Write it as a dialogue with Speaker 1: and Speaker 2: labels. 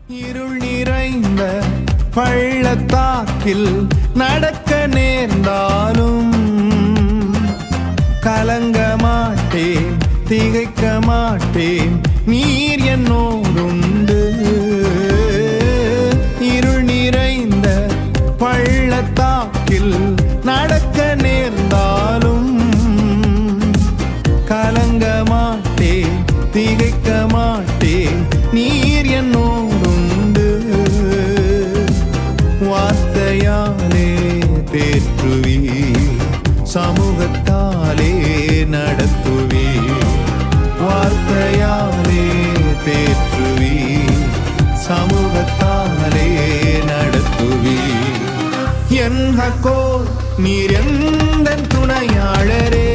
Speaker 1: இருள் நிறைந்த பள்ளத்தாக்கில் நடக்க நேர்ந்தாலும் கலங்க மாட்டேன், திகைக்க மாட்டேன், நீர் என்னோடுண்டு. இருள் நிறைந்த பள்ளத்தாக்கில் நடக்க நேர்ந்தாலும் கலங்க மாட்டேன், திகைக்க மாட்டேன், நீர் என்னோடுண்டு. வார்த்தையாலே தேற்றுவீர், சமூகத்தாலே நடத்துவீர். வார்த்தையாலே தேற்றுவீர், சமூகத்தாலே நடத்துவீர். என் ஹக்கோர், நீர் எந்தன் துணையாளரே.